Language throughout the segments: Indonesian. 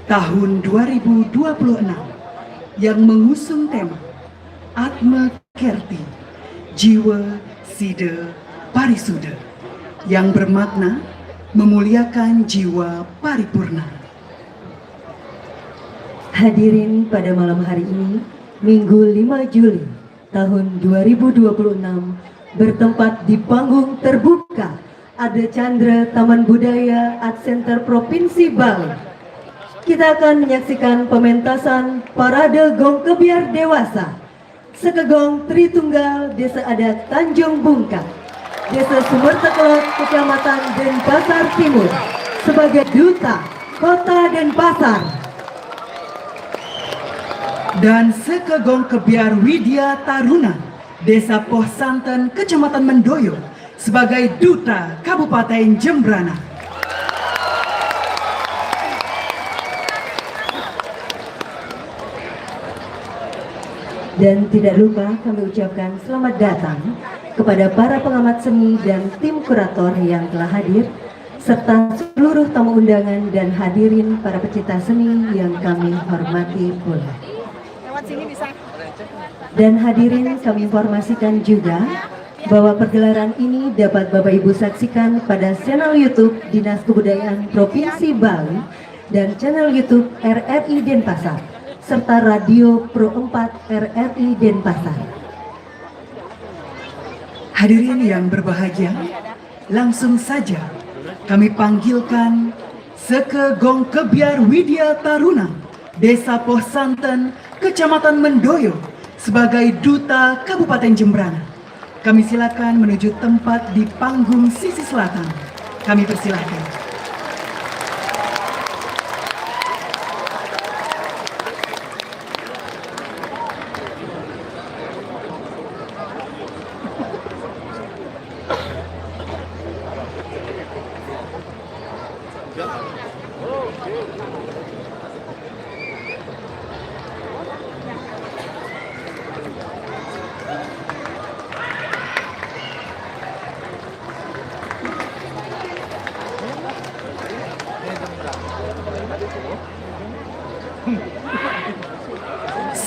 tahun 2026 yang mengusung tema Atma Kerti, Jiwa Sida Parisuda, yang bermakna memuliakan jiwa paripurna. Hadirin pada malam hari ini, Minggu 5 Juli tahun 2026, bertempat di panggung terbuka Ada Chandra Taman Budaya Art Center Provinsi Bali. Kita akan menyaksikan pementasan Parade Gong Kebiar Dewasa Sekegong Tritunggal Desa Adat Tanjung Bungkak, Desa Sumertekelot, Kecamatan Denpasar Timur, sebagai Duta Kota Denpasar. Dan Sekegong Kebiar Widya Taruna, Desa Poh Santen, Kecamatan Mendoyo, sebagai Duta Kabupaten Jembrana. Dan tidak lupa kami ucapkan selamat datang kepada para pengamat seni dan tim kurator yang telah hadir, serta seluruh tamu undangan dan hadirin para pecinta seni yang kami hormati pula. Dan hadirin, kami informasikan juga bahwa pergelaran ini dapat Bapak Ibu saksikan pada channel YouTube Dinas Kebudayaan Provinsi Bali dan channel YouTube RRI Denpasar, serta Radio Pro 4 RRI Denpasar. Hadirin yang berbahagia, langsung saja kami panggilkan Sekegong Kebiar Widya Taruna, Desa Poh Santen, Kecamatan Mendoyo, sebagai Duta Kabupaten Jembrana. Kami silakan menuju tempat di panggung sisi selatan. Kami persilahkan.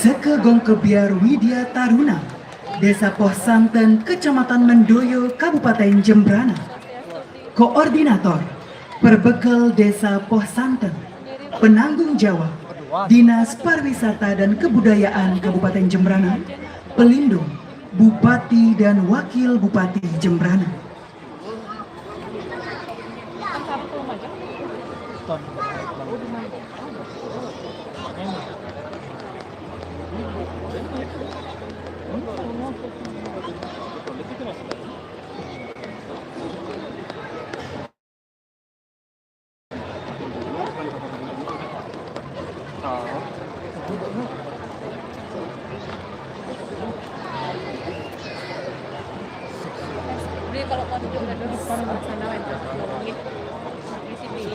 Sekegong Kebiar Widya Taruna, Desa Poh Santen, Kecamatan Mendoyo, Kabupaten Jembrana. Koordinator Perbekal Desa Poh Santen, Penanggung Jawab Dinas Pariwisata dan Kebudayaan Kabupaten Jembrana, Pelindung Bupati dan Wakil Bupati Jembrana. Kalau mau duduk ke sana ngomongin di sini.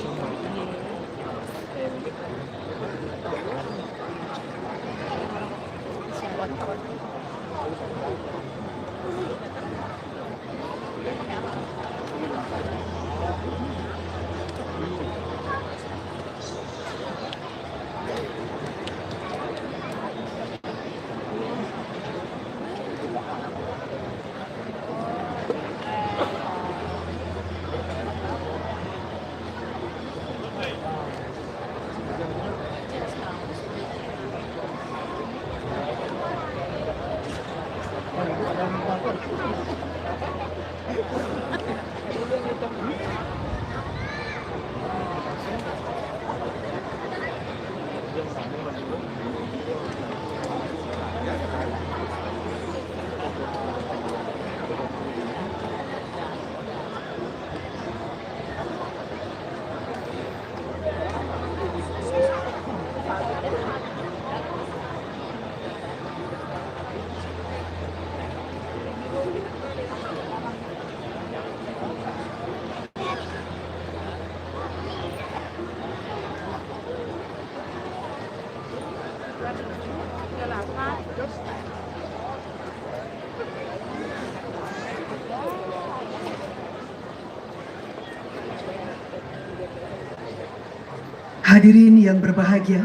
Hadirin yang berbahagia,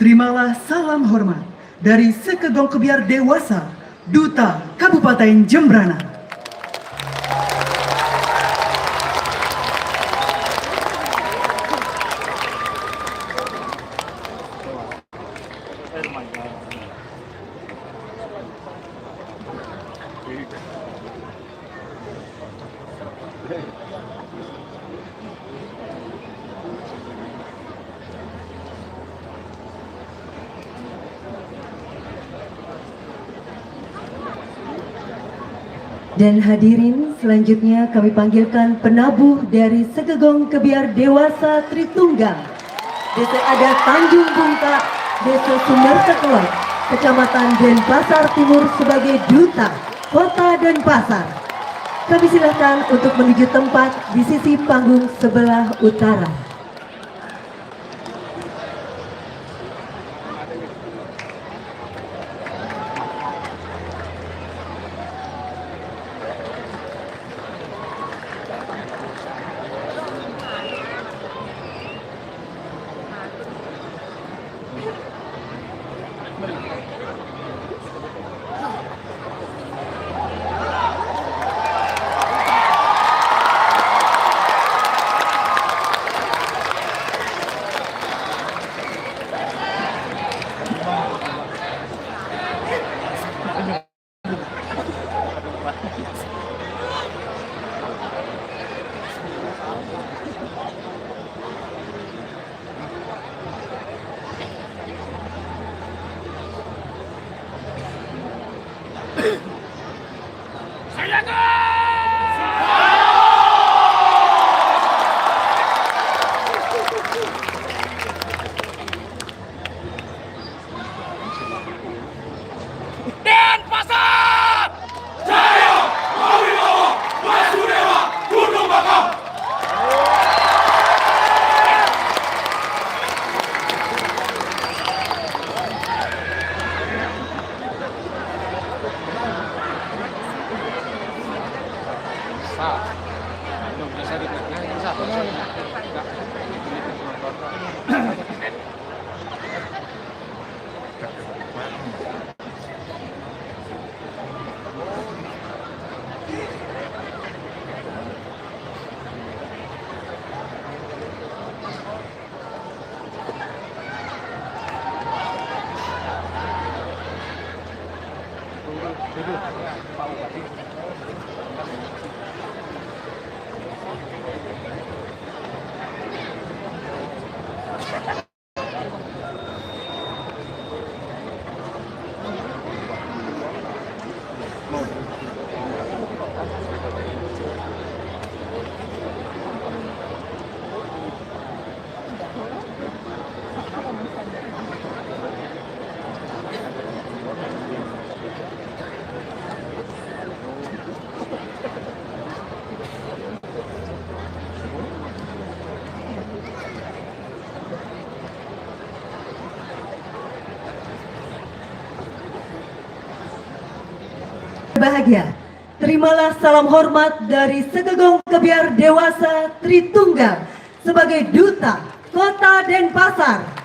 terimalah salam hormat dari Sekegong Kebiar Dewasa, Duta Kabupaten Jembrana. Dan hadirin, selanjutnya kami panggilkan penabuh dari Sekegong Kebiar Dewasa Tritunggal, Desa Adat Tanjung Bungkak, Desa Sumbertekelot, Kecamatan Denpasar Timur sebagai Duta Kota Denpasar. Kami silakan untuk menuju tempat di sisi panggung sebelah utara. Bahagia, terimalah salam hormat dari Sekegong Kebiar Dewasa Tritunggal sebagai Duta Kota Denpasar.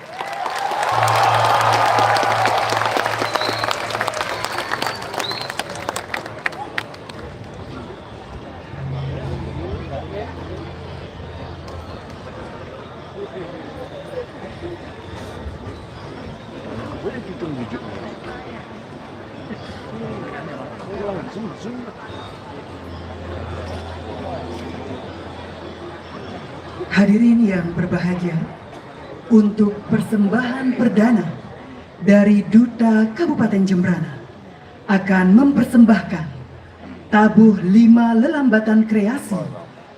Hadirin yang berbahagia, untuk persembahan perdana dari Duta Kabupaten Jembrana akan mempersembahkan tabuh 5 lelambatan kreasi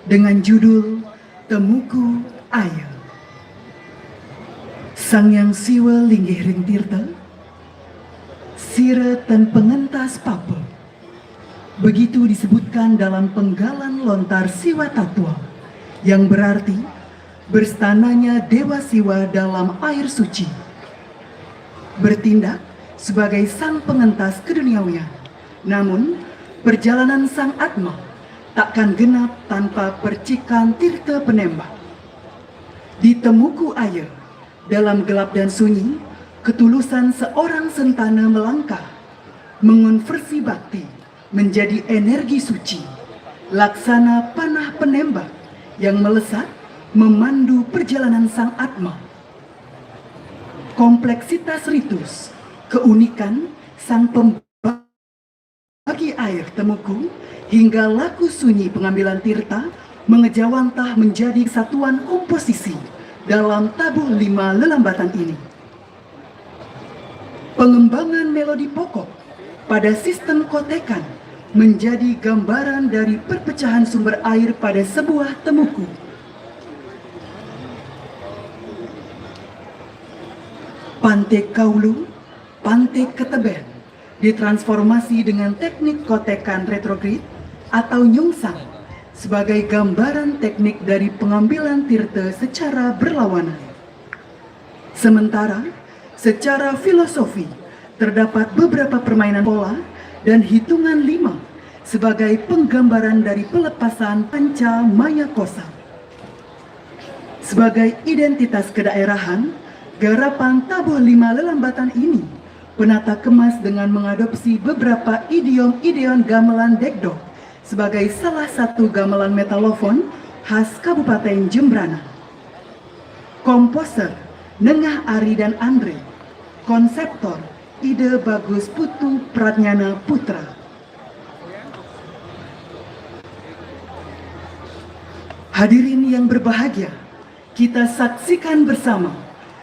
dengan judul Temuku Aya. Sangyang Siwa Linggih Ring Tirta, Sire dan Pengentas Papa. Begitu disebutkan dalam penggalan lontar Siwa Tatua, yang berarti berstananya Dewa Siwa dalam air suci, bertindak sebagai sang pengentas keduniawian. Namun perjalanan sang Atma takkan genap tanpa percikan tirta penembak. Di Temuku Aya Dalam gelap dan sunyi, ketulusan seorang sentana melangkah, mengonversi bakti menjadi energi suci, laksana panah penembak yang melesat memandu perjalanan sang Atma. Kompleksitas ritus, keunikan sang pembagi air Temuku, hingga laku sunyi pengambilan tirta mengejawantah menjadi satuan komposisi dalam tabuh 5 lelambatan ini. Pengembangan melodi pokok pada sistem kotekan menjadi gambaran dari perpecahan sumber air pada sebuah temuku. Pante Kaulu, Pante Keteben ditransformasi dengan teknik kotekan retrograde atau nyungsang sebagai gambaran teknik dari pengambilan tirta secara berlawanan. Sementara, secara filosofi, terdapat beberapa permainan pola dan hitungan 5 sebagai penggambaran dari pelepasan panca maya kosa. Sebagai identitas kedaerahan, garapan tabuh 5 lelambatan ini penata kemas dengan mengadopsi beberapa idiom-idiom gamelan dekdok sebagai salah satu gamelan metalofon khas Kabupaten Jembrana. Komposer Nengah Ari dan Andre, konseptor Ide Bagus Putu Pratnyana Putra. Hadirin yang berbahagia, kita saksikan bersama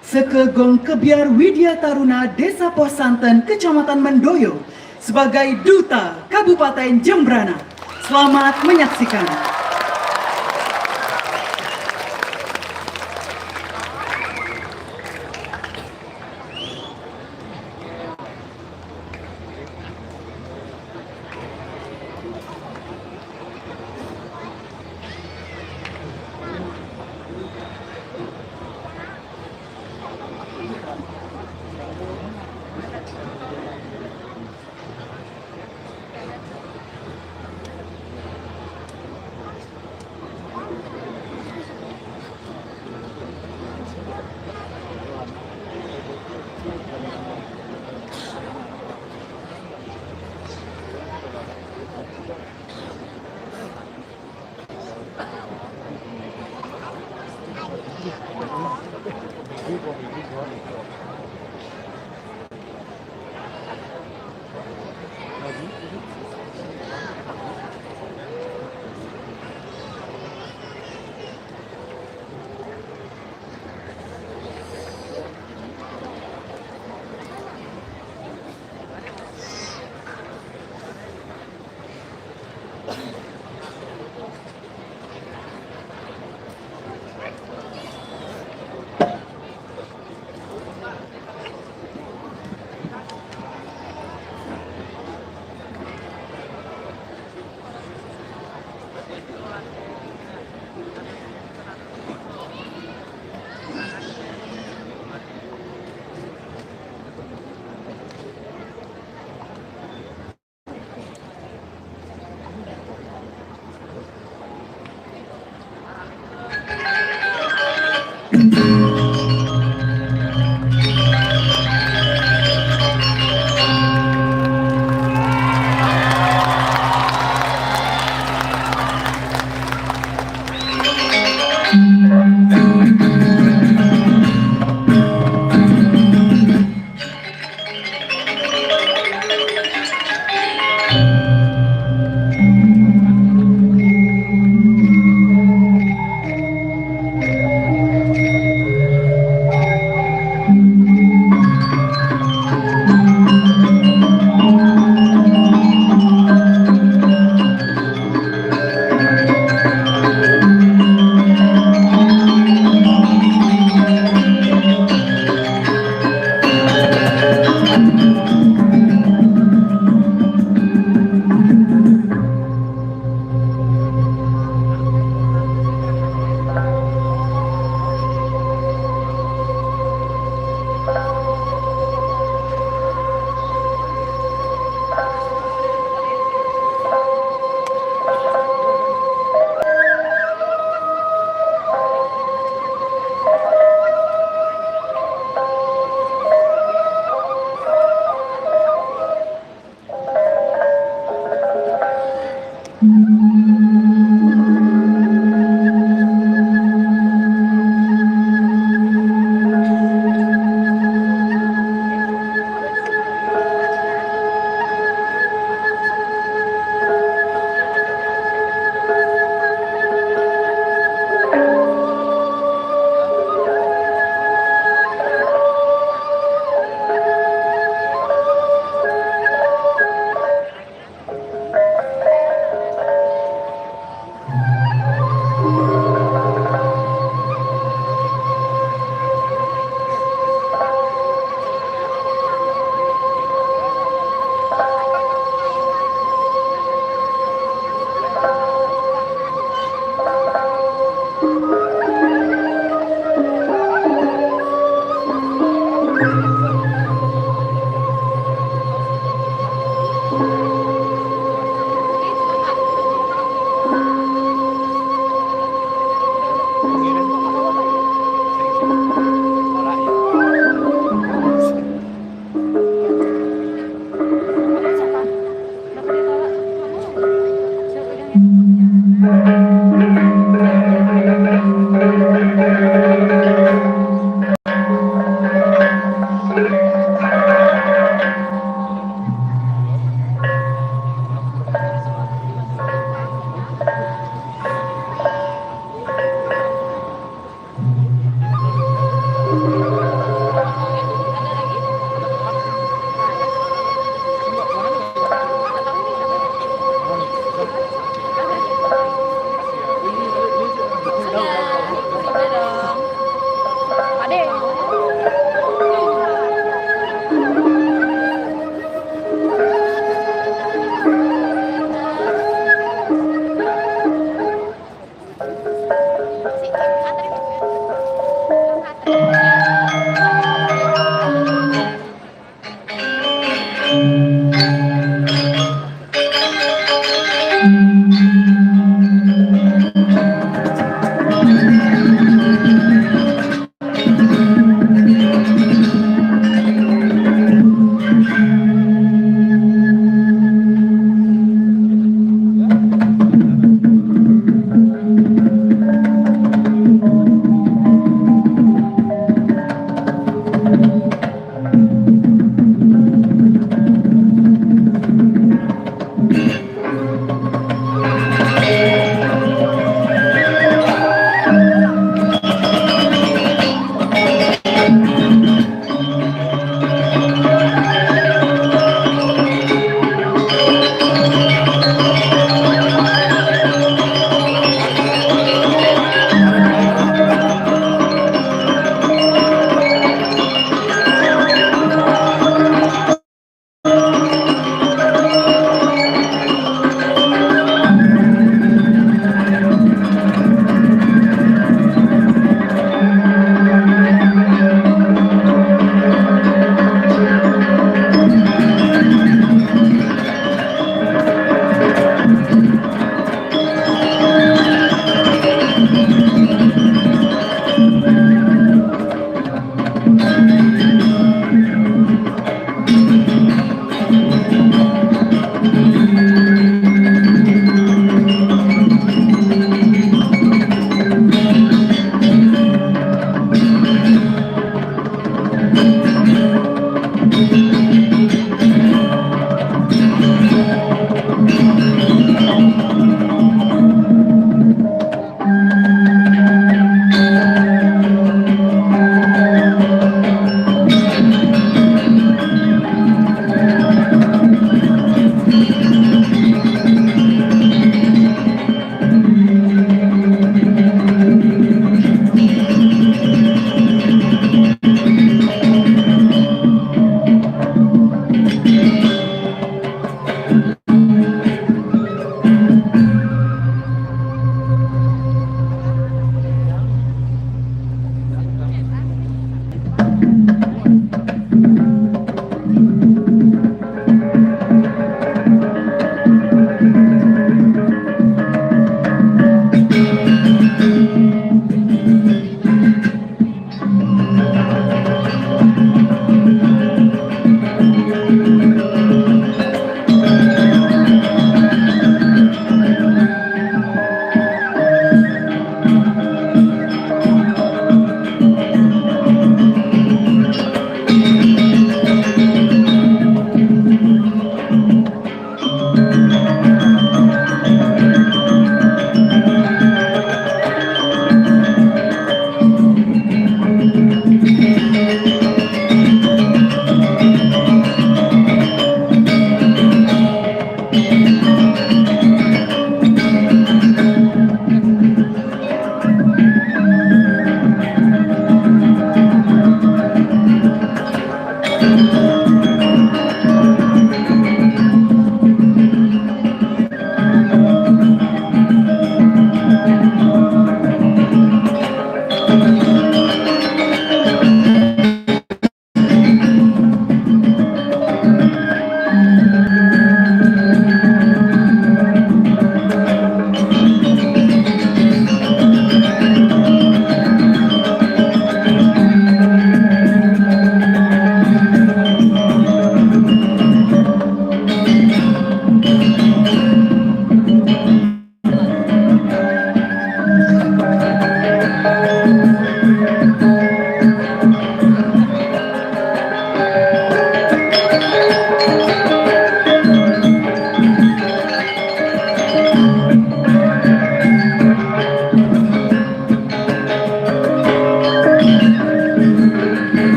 Sekegong Kebiar Widya Taruna Desa Pos Santen, Kecamatan Mendoyo sebagai Duta Kabupaten Jembrana. Selamat menyaksikan.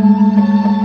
Thank